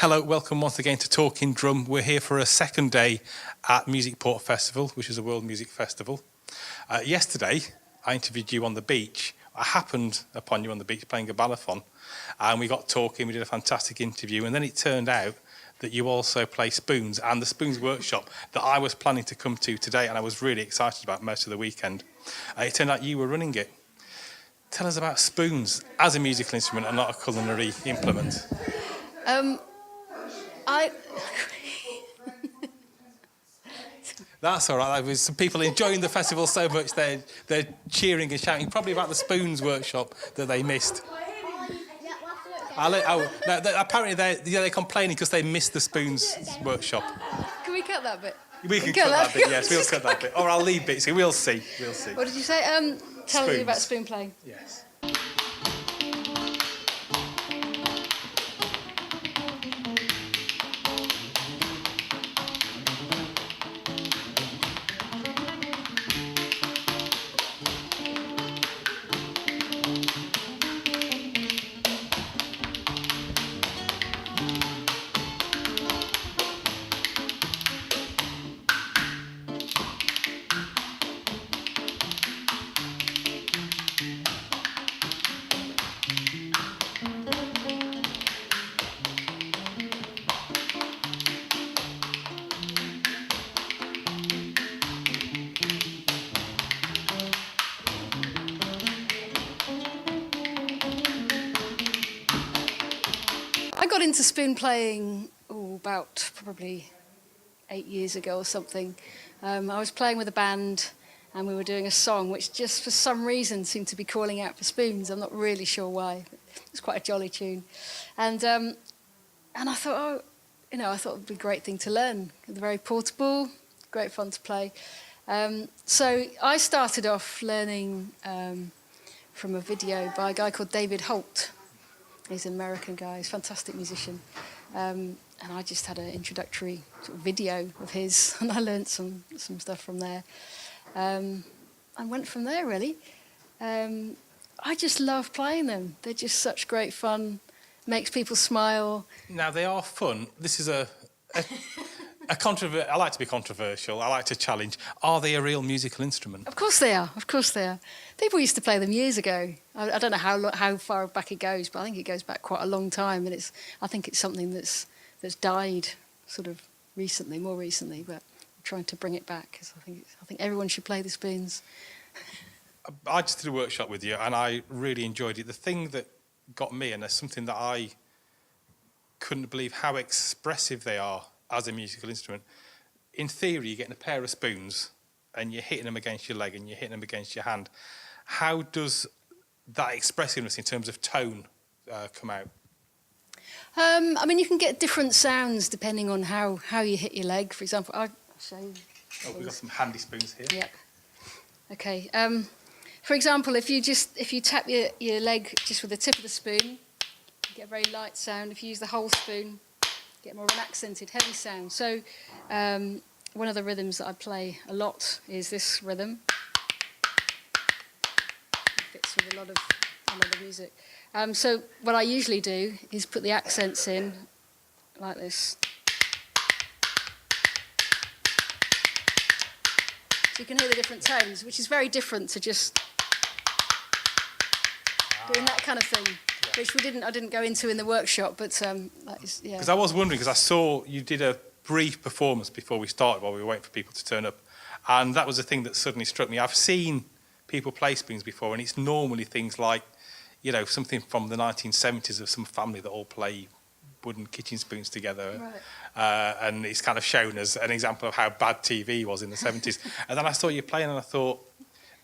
Hello, welcome once again to Talking Drum. We're here for a second day at Musicport Festival, which is a world music festival. Yesterday, I interviewed you on the beach. I happened upon you on the beach playing a balafon, and we got talking, we did a fantastic interview, and then it turned out that you also play spoons, and the spoons workshop that I was planning to come to today, and I was really excited about most of the weekend. It turned out you were running it. Tell us about spoons as a musical instrument and not a culinary implement. That's all right. There was some people enjoying the festival so much they're cheering and shouting, probably about the spoons workshop that they missed. Apparently they're complaining because they missed the spoons workshop. Can we cut that bit? We can cut that bit. Yes, we'll cut that bit. Or I'll leave bits. We'll see. What did you say? Tell me about spoon playing. Yes. I got into spoon playing about probably 8 years ago or something. I was playing with a band and we were doing a song which just for some reason seemed to be calling out for spoons. I'm not really sure why. It was quite a jolly tune. And I thought, I thought it would be a great thing to learn. They're very portable, great fun to play. So I started off learning from a video by a guy called David Holt. He's an American guy, he's a fantastic musician. And I just had an introductory sort of video of his, and I learnt some stuff from there. And went from there, really. I just love playing them. They're just such great fun, makes people smile. Now, they are fun. This is a I like to be controversial, I like to challenge. Are they a real musical instrument? Of course they are, of course they are. People used to play them years ago. I don't know how far back it goes, but I think it goes back quite a long time, and I think it's something that's died sort of recently, more recently, but I'm trying to bring it back, because I think everyone should play the spoons. I just did a workshop with you, and I really enjoyed it. The thing that got me, and there's something that I couldn't believe how expressive they are as a musical instrument. In theory, you're getting a pair of spoons and you're hitting them against your leg and you're hitting them against your hand. How does that expressiveness in terms of tone come out? I mean, you can get different sounds depending on how you hit your leg. For example, I'll show you. Oh, we've got some handy spoons here. Yep. Okay. For example, if you tap your leg just with the tip of the spoon, you get a very light sound. If you use the whole spoon, get more of an accented, heavy sound. So one of the rhythms that I play a lot is this rhythm. It fits with a lot of music. So what I usually do is put the accents in like this. So you can hear the different tones, which is very different to just doing that kind of thing. Which I didn't go into in the workshop, but that is, yeah. Because I was wondering, because I saw you did a brief performance before we started while we were waiting for people to turn up, and that was the thing that suddenly struck me. I've seen people play spoons before, and it's normally things like, something from the 1970s of some family that all play wooden kitchen spoons together. Right. And it's kind of shown as an example of how bad TV was in the 70s. And then I saw you playing, and I thought,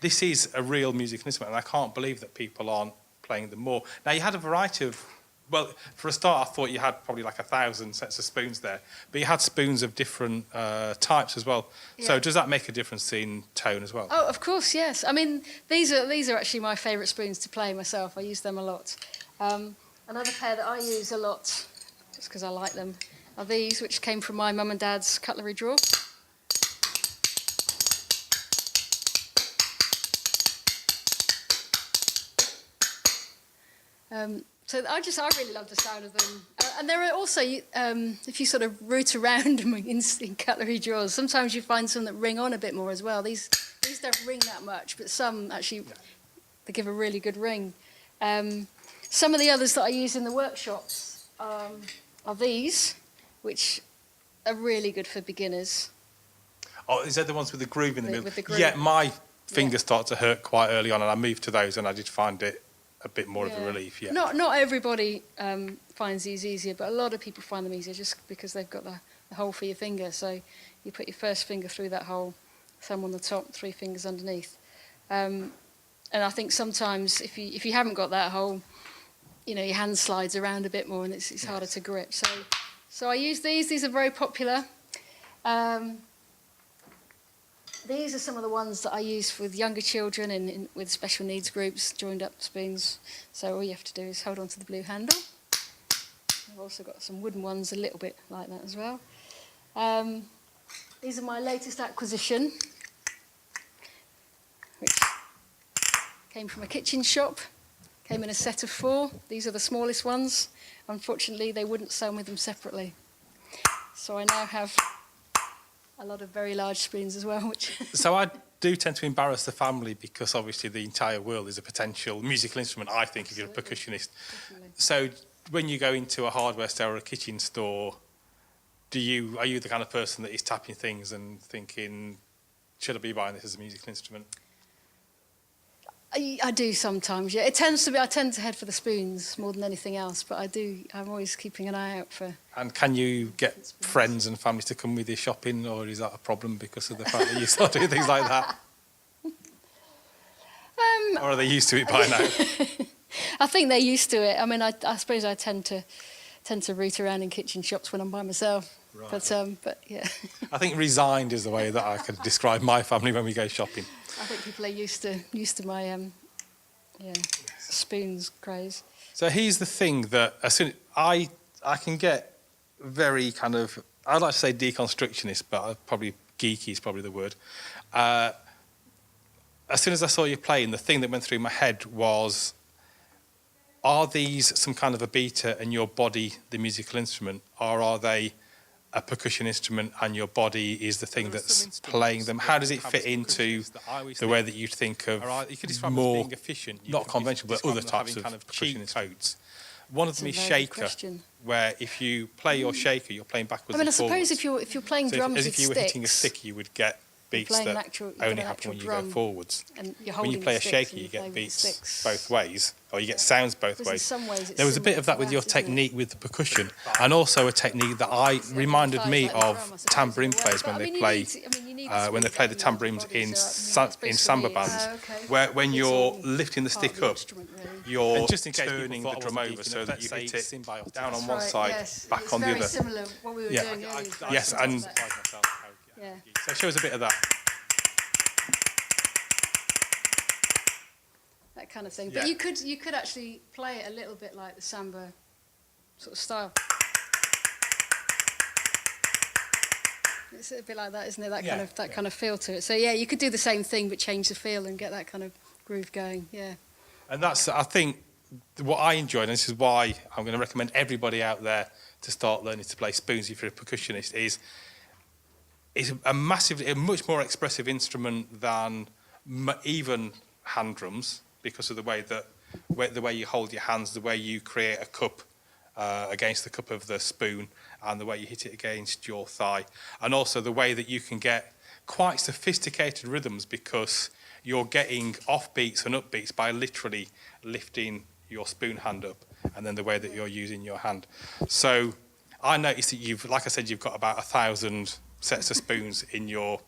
this is a real musical instrument, and I can't believe that people aren't playing them more. Now, you had a variety of, well, for a start, I thought you had probably like 1,000 sets of spoons there, but you had spoons of different types as well. Yeah. So does that make a difference in tone as well? Oh, of course, yes. I mean, these are actually my favourite spoons to play myself. I use them a lot. Another pair that I use a lot, just because I like them, are these, which came from my mum and dad's cutlery drawer. So I really love the sound of them. And there are also, if you sort of root around them in cutlery drawers, sometimes you find some that ring on a bit more as well. These don't ring that much, but some actually, they give a really good ring. Some of the others that I use in the workshops are these, which are really good for beginners. Oh, is that the ones with the groove in the middle? With the groove. Yeah, my fingers start to hurt quite early on, and I moved to those, and I did find it a bit more of a relief. Yeah. Not everybody finds these easier, but a lot of people find them easier just because they've got the hole for your finger. So you put your first finger through that hole, thumb on the top, 3 fingers underneath. And I think sometimes if you haven't got that hole, you know, your hand slides around a bit more, and it's harder to grip. So I use these. These are very popular. These are some of the ones that I use with younger children and with special needs groups, joined up spoons. So all you have to do is hold on to the blue handle. I've also got some wooden ones a little bit like that as well. These are my latest acquisition, which came from a kitchen shop. Came in a set of 4. These are the smallest ones. Unfortunately, they wouldn't sew with them separately. So I now have a lot of very large spoons as well. So I do tend to embarrass the family because obviously the entire world is a potential musical instrument, I think, if you're a percussionist. Definitely. So when you go into a hardware store or a kitchen store, are you the kind of person that is tapping things and thinking, should I be buying this as a musical instrument? I do sometimes, yeah. I tend to head for the spoons more than anything else, but I'm always keeping an eye out for... And can you get friends and families to come with you shopping, or is that a problem because of the fact that you start doing things like that? Or are they used to it by now? I think they're used to it. I mean, I suppose I tend to root around in kitchen shops when I'm by myself. Right. But yeah. I think resigned is the way that I could describe my family when we go shopping. I think people are used to my spoons craze. So here's the thing that as soon I can get very kind of, I'd like to say deconstructionist, but probably geeky is probably the word. As soon as I saw you playing, the thing that went through my head was, are these some kind of a beta and your body the musical instrument, or are they a percussion instrument and your body is the thing that's playing them? How does it fit into the way that you think of more, not conventional, but other types of percussion codes? One of them is shaker, where if you play your shaker, you're playing backwards and forwards. I mean, I suppose if you're playing drums with sticks... As if you were hitting a stick, you would get beats that only happen when you go forwards. When you play a shaker, you get beats both ways, or you get sounds both ways. There was a bit of that with your technique with the percussion, and also a technique that reminded me of tambourine players when they play the tambourines in samba bands, where when you're lifting the stick up, you're turning the drum over so that you hit it down on one side, back on the other. It's very similar what we were doing earlier. Yes, and so it shows a bit of that. That kind of thing. But you could actually play it a little bit like the samba sort of style. It's a bit like that, isn't it? That kind of feel to it. So yeah, you could do the same thing but change the feel and get that kind of groove going. Yeah. And that's, I think, what I enjoyed, and this is why I'm going to recommend everybody out there to start learning to play spoons if you're a percussionist, is it's a much more expressive instrument than even hand drums, because of the way you hold your hands, the way you create a cup against the cup of the spoon, and the way you hit it against your thigh, and also the way that you can get quite sophisticated rhythms because you're getting offbeats and upbeats by literally lifting your spoon hand up, and then the way that you're using your hand. So I noticed that you've got about 1,000 sets of spoons in your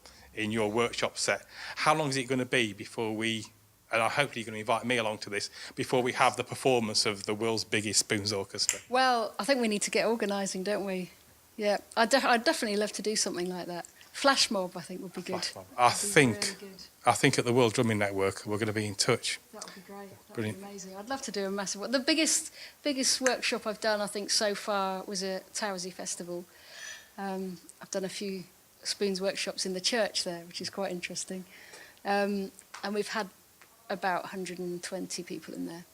workshop set. How long is it going to be before we, and I hope you're going to invite me along to this, before we have the performance of the world's biggest spoons orchestra? Well, I think we need to get organising, don't we? Yeah, I'd definitely love to do something like that. Flash mob, I think, would be good. I think at the World Drumming Network we're going to be in touch. That would be great. That would be amazing. I'd love to do a massive one. The biggest workshop I've done, I think, so far was at Towersey Festival. I've done a few spoons workshops in the church there, which is quite interesting. And we've had about 120 people in there,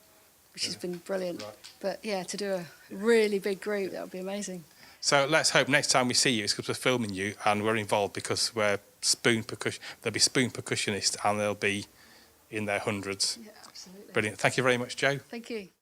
which has been brilliant. Right. But yeah, to do a really big group, that would be amazing. So let's hope next time we see you, it's because we're filming you and we're involved because we're spoon percussion. There'll be spoon percussionists and they'll be in their hundreds. Yeah, absolutely. Brilliant. Thank you very much, Joe. Thank you.